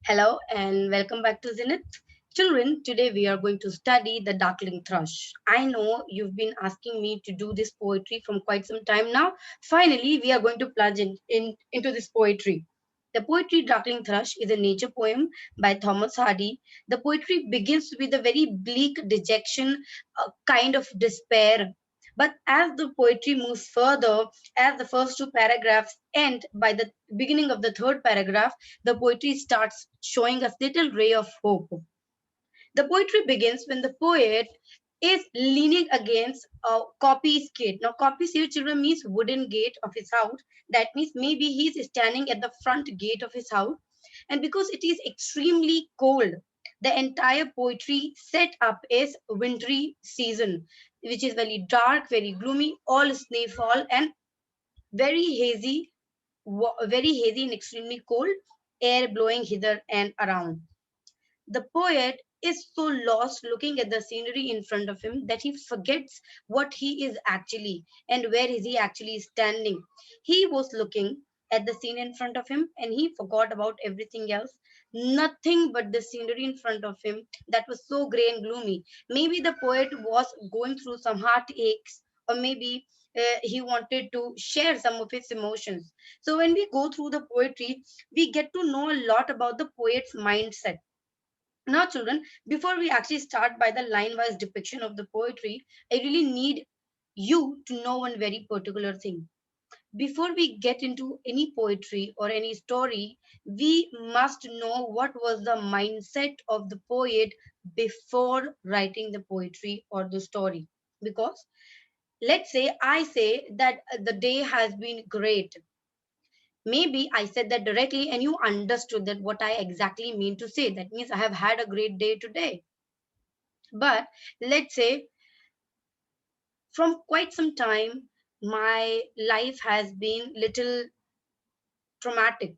Hello and welcome back to Zenith. Children, today we are going to study the Darkling Thrush. I know you've been asking me to do this poetry from quite some time now. Finally, we are going to plunge into this poetry. The poetry Darkling Thrush is a nature poem by Thomas Hardy. The poetry begins with a very bleak dejection, a kind of despair. But as the poetry moves further, as the first two paragraphs end by the beginning of the third paragraph, the poetry starts showing us little ray of hope. The poetry begins when the poet is leaning against a copy's gate. Now, copy's here, children, means wooden gate of his house. That means maybe he is standing at the front gate of his house. And because it is extremely cold, the entire poetry set up is wintry season, which is very dark, very gloomy, all snowfall, and very hazy, very hazy and extremely cold, air blowing hither and around. The poet is so lost looking at the scenery in front of him that he forgets what he is actually and where is he actually standing. He was looking at the scene in front of him and he forgot about everything else. Nothing but the scenery in front of him that was so grey and gloomy. Maybe the poet was going through some heartaches, or maybe he wanted to share some of his emotions. So when we go through the poetry, we get to know a lot about the poet's mindset. Now, children, before we actually start by the line wise depiction of the poetry, I really need you to know one very particular thing. Before we get into any poetry or any story, we must know what was the mindset of the poet before writing the poetry or the story. Because let's say I say that the day has been great. Maybe I said that directly and you understood that what I exactly mean to say. That means I have had a great day today. But let's say from quite some time, my life has been little traumatic.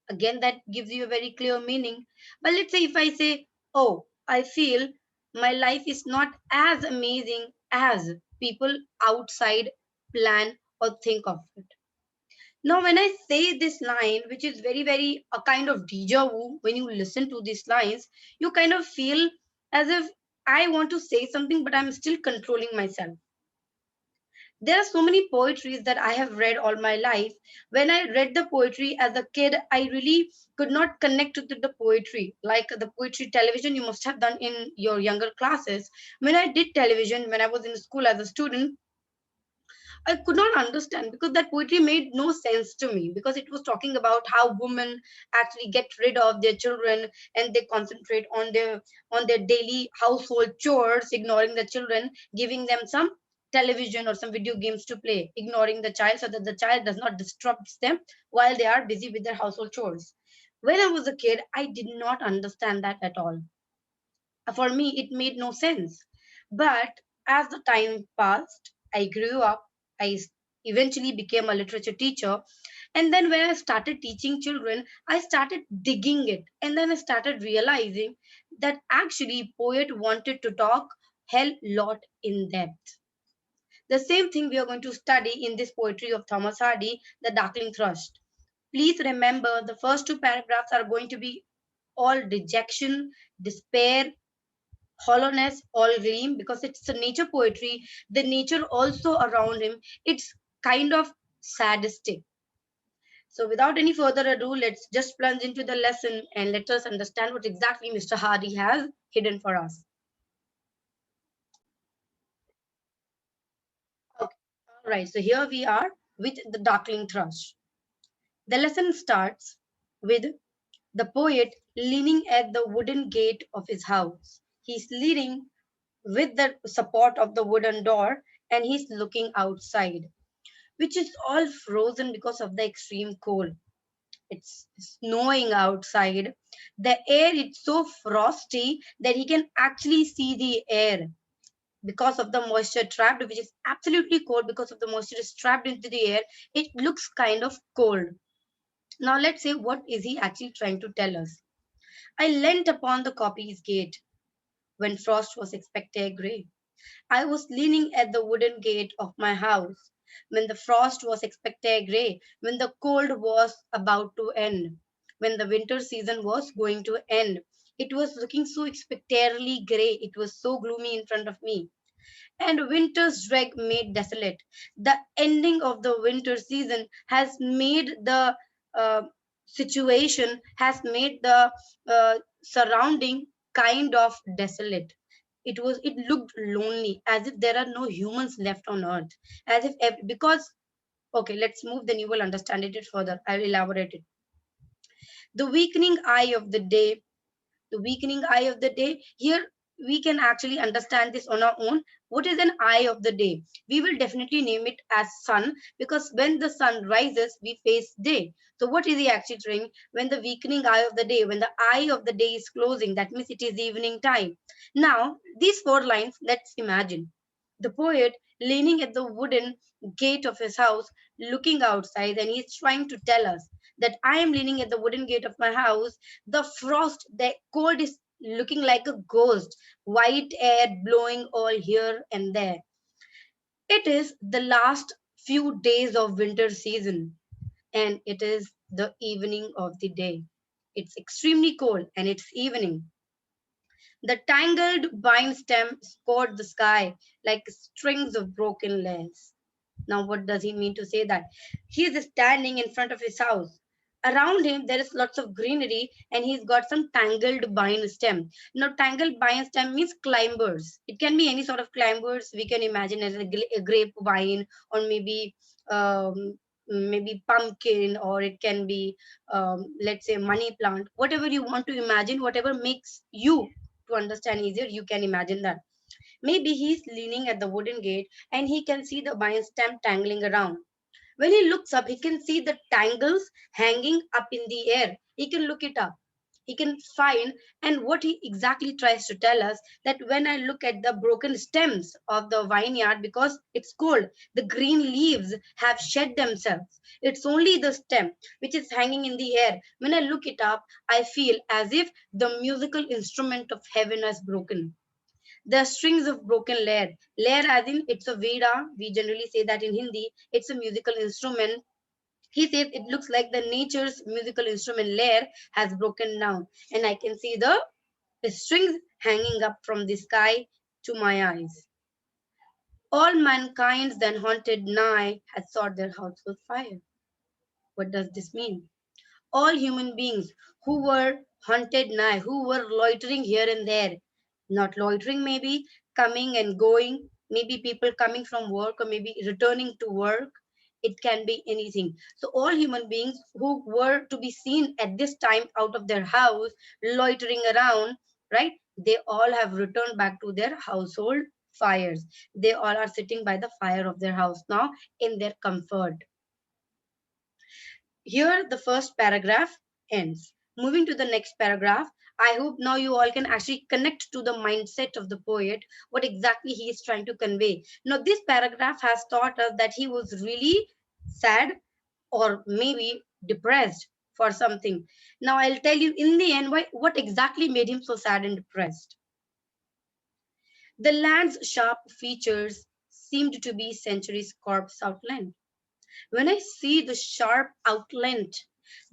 Again, that gives you a very clear meaning. But let's say if I say, oh, I feel my life is not as amazing as people outside plan or think of it. Now, when I say this line, which is very, very a kind of deja vu, when you listen to these lines, you kind of feel as if I want to say something, but I'm still controlling myself. There are so many poetries that I have read all my life. When I read the poetry as a kid, I really could not connect to the poetry. Like the poetry television you must have done in your younger classes. When I did television, when I was in school as a student, I could not understand because that poetry made no sense to me because it was talking about how women actually get rid of their children and they concentrate on their daily household chores, ignoring the children, giving them some television or some video games to play, ignoring the child so that the child does not disrupt them while they are busy with their household chores. When I was a kid, I did not understand that at all. For me, it made no sense. But as the time passed, I grew up. I eventually became a literature teacher. And then when I started teaching children, I started digging it. And then I started realizing that actually poet wanted to talk hell lot in depth. The same thing we are going to study in this poetry of Thomas Hardy, The Darkling Thrush. Please remember the first two paragraphs are going to be all dejection, despair, hollowness, all gleam, because it's a nature poetry. The nature also around him, it's kind of sadistic. So without any further ado, let's just plunge into the lesson and let us understand what exactly Mr. Hardy has hidden for us. Okay. All right, so here we are with the Darkling Thrush. The lesson starts with the poet leaning at the wooden gate of his house. He's leaning with the support of the wooden door and he's looking outside, which is all frozen because of the extreme cold. It's snowing outside. The air is so frosty that he can actually see the air because of the moisture trapped, which is absolutely cold because of the moisture is trapped into the air. It looks kind of cold. Now let's say what is he actually trying to tell us? I leant upon the copy's gate when frost was expected grey. I was leaning at the wooden gate of my house when the frost was expected grey, when the cold was about to end. when the winter season was going to end. It was looking so spectacularly grey. It was so gloomy in front of me. And winter's dread made desolate. The ending of the winter season has made the uh, situation, has made the surrounding kind of desolate. It looked lonely, as if there are no humans left on earth, as if because okay, let's move, then you will understand it further. I'll elaborate it. The weakening eye of the day, the weakening eye of the day. Here we can actually understand this on our own. What is an eye of the day? We will definitely name it as sun, because when the sun rises, we face day. So what is he actually saying? When the weakening eye of the day, when the eye of the day is closing, that means it is evening time. Now, these four lines, let's imagine. The poet leaning at the wooden gate of his house, looking outside, and he's trying to tell us that I am leaning at the wooden gate of my house. The frost, the cold is looking like a ghost, white air blowing all here and there. It is the last few days of winter season, and it is the evening of the day. It's extremely cold and it's evening. The tangled vine stem scored the sky like strings of broken lace. Now, what does he mean to say that? He is standing in front of his house. Around him, there is lots of greenery, and he's got some tangled vine stem. Now, tangled vine stem means climbers. It can be any sort of climbers we can imagine, as a grapevine, or maybe pumpkin, or it can be let's say money plant. Whatever you want to imagine, whatever makes you to understand easier, you can imagine that. Maybe he's leaning at the wooden gate and he can see the vine stem tangling around. When he looks up, he can see the tangles hanging up in the air. He can look it up. He can find, and what he exactly tries to tell us, that when I look at the broken stems of the vineyard, because it's cold, the green leaves have shed themselves. It's only the stem which is hanging in the air. When I look it up, I feel as if the musical instrument of heaven has broken. The strings of broken layer. Layer as in it's a Veda. We generally say that in Hindi. It's a musical instrument. He says it looks like the nature's musical instrument layer has broken down. And I can see the strings hanging up from the sky to my eyes. All mankind's then haunted nigh had sought their house with fire. What does this mean? All human beings who were hunted nigh, who were loitering here and there, not loitering, maybe coming and going, maybe people coming from work or maybe returning to work. It can be anything. So, all human beings who were to be seen at this time out of their house, loitering around, right? They all have returned back to their household fires. They all are sitting by the fire of their house now in their comfort. Here, the first paragraph ends. Moving to the next paragraph, I hope now you all can actually connect to the mindset of the poet, what exactly he is trying to convey. Now, this paragraph has taught us that he was really sad or maybe depressed for something. Now, I'll tell you in the end what exactly made him so sad and depressed. The land's sharp features seemed to be centuries' corpse outlined. When I see the sharp outline,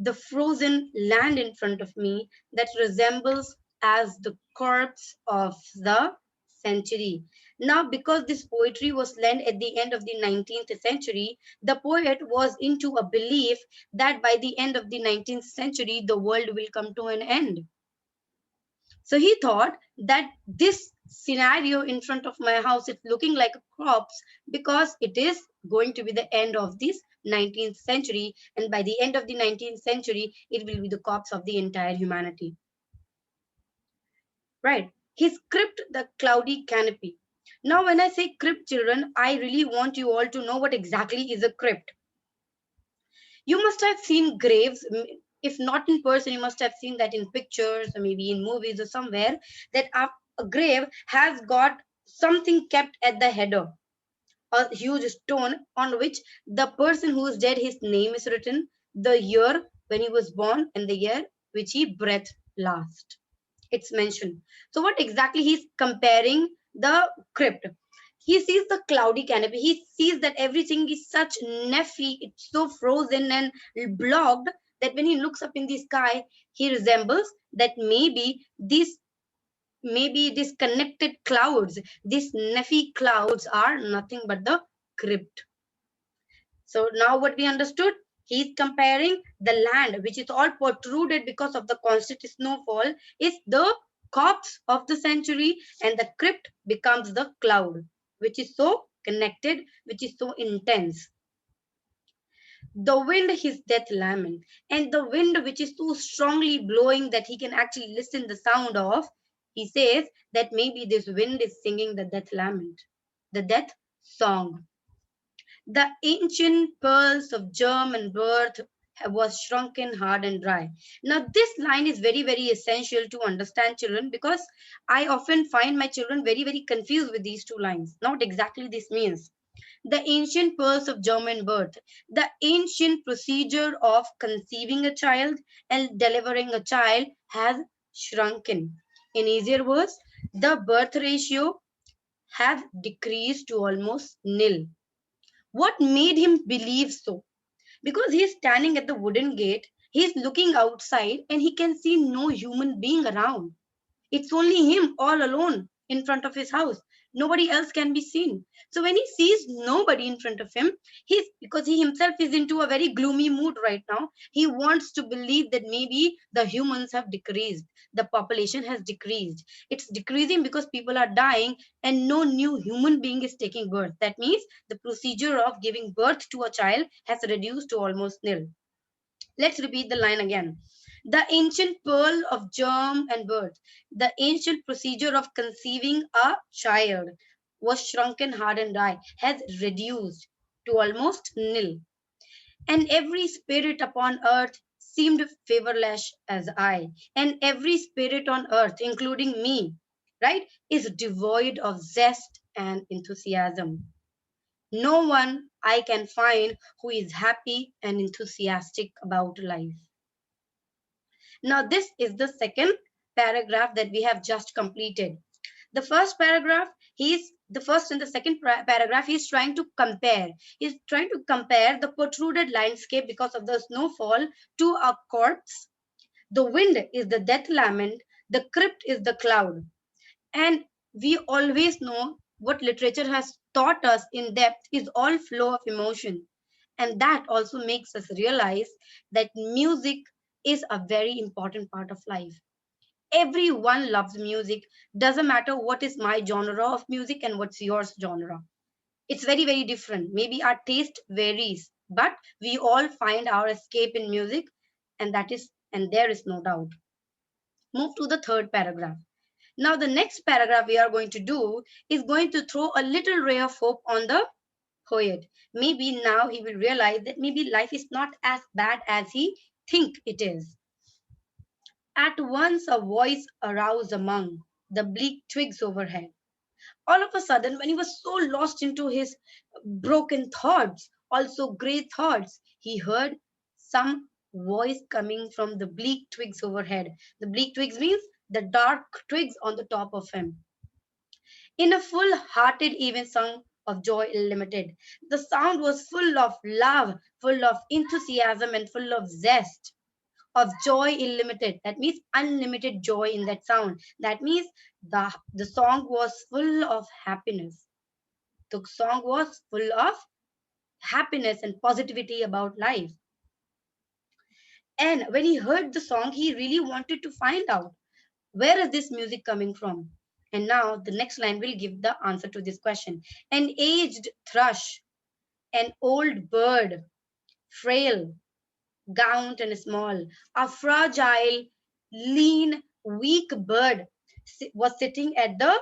the frozen land in front of me that resembles as the corpse of the century. Now, because this poetry was penned at the end of the 19th century, the poet was into a belief that by the end of the 19th century, the world will come to an end. So he thought that this scenario in front of my house is looking like a corpse because it is going to be the end of this 19th century, and by the end of the 19th century it will be the corpse of the entire humanity. Right, he script the cloudy canopy. Now when I say crypt, children, I really want you all to know what exactly is a crypt. You must have seen graves. If not in person, you must have seen that in pictures or maybe in movies or somewhere, that a grave has got something kept at the header, a huge stone on which the person who is dead, his name is written, the year when he was born, and the year which he breathed last. It's mentioned. So what exactly he's comparing the crypt? He sees the cloudy canopy. He sees that everything is such neffy, it's so frozen and blocked that when he looks up in the sky, he resembles that maybe these connected clouds, these Nephi clouds are nothing but the crypt. So now what we understood, he's comparing the land which is all protruded because of the constant snowfall is the corpse of the century, and the crypt becomes the cloud which is so connected, which is so intense. The wind his death lament, and the wind which is so strongly blowing that he can actually listen the sound of, he says that maybe this wind is singing the death lament, the death song. The ancient pearls of germ and birth was shrunken, hard, and dry. Now, this line is very, very essential to understand children, because I often find my children very, very confused with these two lines. Now, what exactly this means. The ancient pearls of germ and birth, the ancient procedure of conceiving a child and delivering a child has shrunken. In easier words, the birth ratio has decreased to almost nil. What made him believe so? Because he is standing at the wooden gate, he is looking outside and he can see no human being around. It's only him all alone in front of his house. Nobody else can be seen. So when he sees nobody in front of him, he's because he himself is into a very gloomy mood right now. He wants to believe that maybe the humans have decreased, the population has decreased. It's decreasing because people are dying and no new human being is taking birth. That means the procedure of giving birth to a child has reduced to almost nil. Let's repeat the line again. The ancient pearl of germ and birth, the ancient procedure of conceiving a child was shrunken, hard, and dry, has reduced to almost nil. And every spirit upon earth seemed favorless as I. And every spirit on earth, including me, right, is devoid of zest and enthusiasm. No one I can find who is happy and enthusiastic about life. Now, this is the second paragraph that we have just completed. The first paragraph, the first and the second paragraph, he's trying to compare. He's trying to compare the protruded landscape because of the snowfall to a corpse. The wind is the death lament, the crypt is the cloud. And we always know what literature has taught us in depth is all flow of emotion. And that also makes us realize that music is a very important part of life. Everyone loves music. Doesn't matter what is my genre of music and what's yours genre. It's very, very different. Maybe our taste varies, but we all find our escape in music, and there is no doubt. Move to the third paragraph. Now, the next paragraph we are going to do is going to throw a little ray of hope on the poet. Maybe now he will realize that maybe life is not as bad as he think it is. At once a voice arose among the bleak twigs overhead. All of a sudden, when he was so lost into his broken thoughts, also great thoughts, he heard some voice coming from the bleak twigs overhead. The bleak twigs means the dark twigs on the top of him. In a full hearted even song of joy illimited. The sound was full of love, full of enthusiasm, and full of zest. Of joy illimited. That means unlimited joy in that sound. That means the song was full of happiness. The song was full of happiness and positivity about life. And when he heard the song, he really wanted to find out where is this music coming from. And now the next line will give the answer to this question. An aged thrush, an old bird, frail, gaunt and small, a fragile, lean, weak bird was sitting at the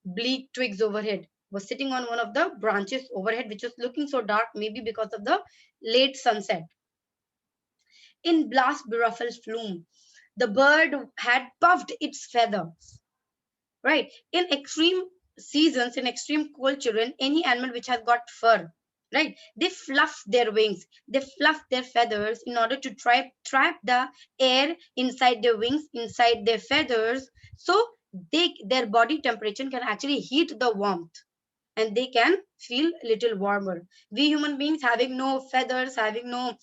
bleak twigs overhead, was sitting on one of the branches overhead, which was looking so dark, maybe because of the late sunset. In blast beruffled plume, the bird had puffed its feathers, right? In extreme seasons, in extreme cold children, any animal which has got fur, right? They fluff their wings, they fluff their feathers in order to trap the air inside their wings, inside their feathers, so their body temperature can actually heat the warmth and they can feel a little warmer. We human beings having no feathers, having no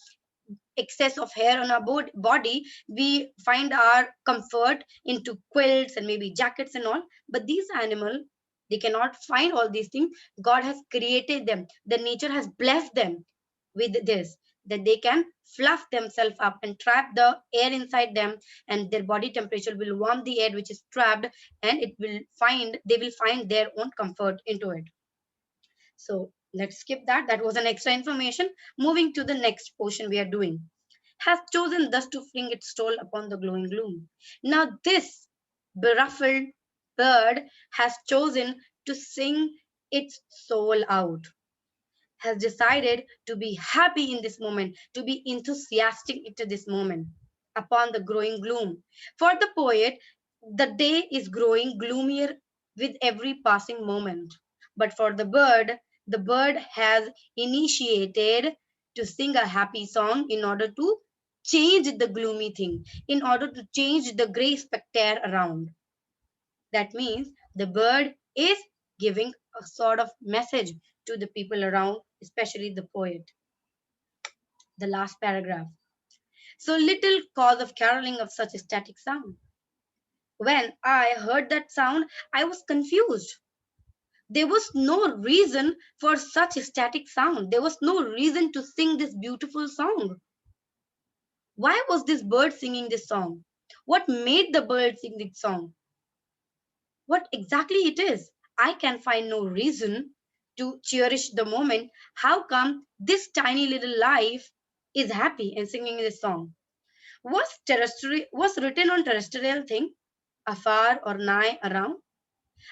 excess of hair on our body, we find our comfort into quilts and maybe jackets and all. But these animals, they cannot find all these things. God has created them. The nature has blessed them with this, that they can fluff themselves up and trap the air inside them, and their body temperature will warm the air which is trapped, and they will find their own comfort into it. So let's skip that. That was an extra information. Moving to the next portion we are doing. Has chosen thus to fling its toll upon the glowing gloom. Now this beruffled bird has chosen to sing its soul out, has decided to be happy in this moment, to be enthusiastic into this moment upon the growing gloom. For the poet, the day is growing gloomier with every passing moment. But for the bird has initiated to sing a happy song in order to change the gloomy thing, in order to change the gray spectre around. That means the bird is giving a sort of message to the people around, especially the poet. The last paragraph. So little cause of caroling of such ecstatic sound. When I heard that sound, I was confused. There was no reason for such ecstatic sound. There was no reason to sing this beautiful song. Why was this bird singing this song? What made the bird sing this song? What exactly it is? I can find no reason to cherish the moment. How come this tiny little life is happy and singing this song? Was written on terrestrial thing, afar or nigh around?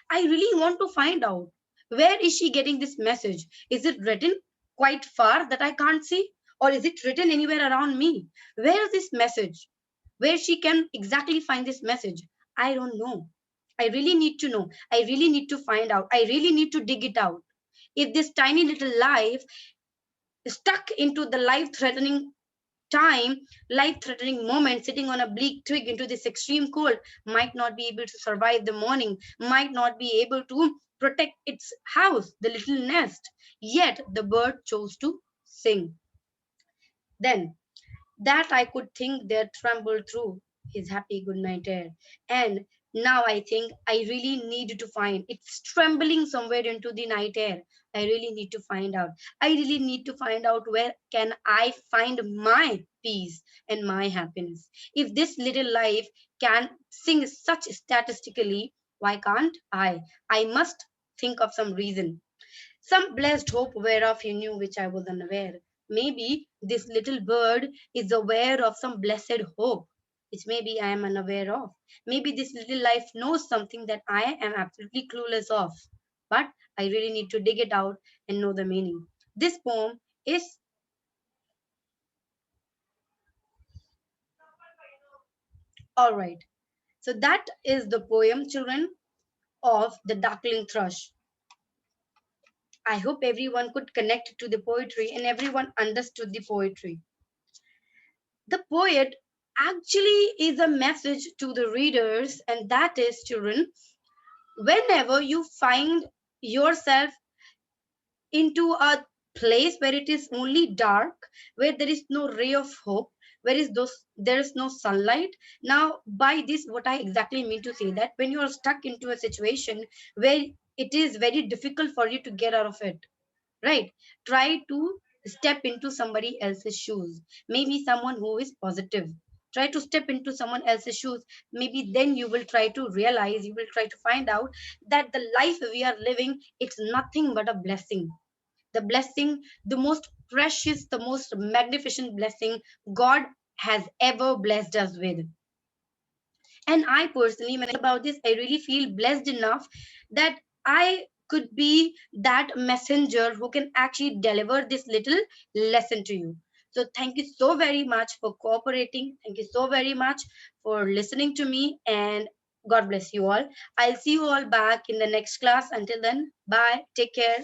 I really want to find out. Where is she getting this message? Is it written quite far that I can't see? Or is it written anywhere around me? Where is this message? Where she can exactly find this message? I don't know. I really need to know. I really need to find out. I really need to dig it out. If this tiny little life is stuck into the life threatening time, life threatening moment, sitting on a bleak twig into this extreme cold, might not be able to survive the morning, might not be able to protect its house, the little nest. Yet the bird chose to sing. Then that I could think there trembled through his happy good night air. And now I think I really need to find it's trembling somewhere into the night air. I really need to find out. I really need to find out where can I find my peace and my happiness. If this little life can sing such statistically, why can't I? I must think of some reason, some blessed hope whereof you knew which I was unaware. Maybe this little bird is aware of some blessed hope, which maybe I am unaware of. Maybe this little life knows something that I am absolutely clueless of. But I really need to dig it out and know the meaning. This poem is all right. So that is the poem, children, of the Darkling Thrush. I hope everyone could connect to the poetry and everyone understood the poetry. The poet actually is a message to the readers, and that is, children, whenever you find yourself into a place where it is only dark, where there is no ray of hope, there is no sunlight. Now by this what I exactly mean to say, that when you are stuck into a situation where it is very difficult for you to get out of it, right? Try to step into somebody else's shoes, maybe someone who is positive. Try to step into someone else's shoes. Maybe then you will try to realize, you will try to find out that the life we are living, it's nothing but a blessing. The blessing, the most precious, the most magnificent blessing God has ever blessed us with. And I personally, when I think about this, I really feel blessed enough that I could be that messenger who can actually deliver this little lesson to you. So thank you so very much for cooperating. Thank you so very much for listening to me, and God bless you all. I'll see you all back in the next class. Until then, bye. Take care.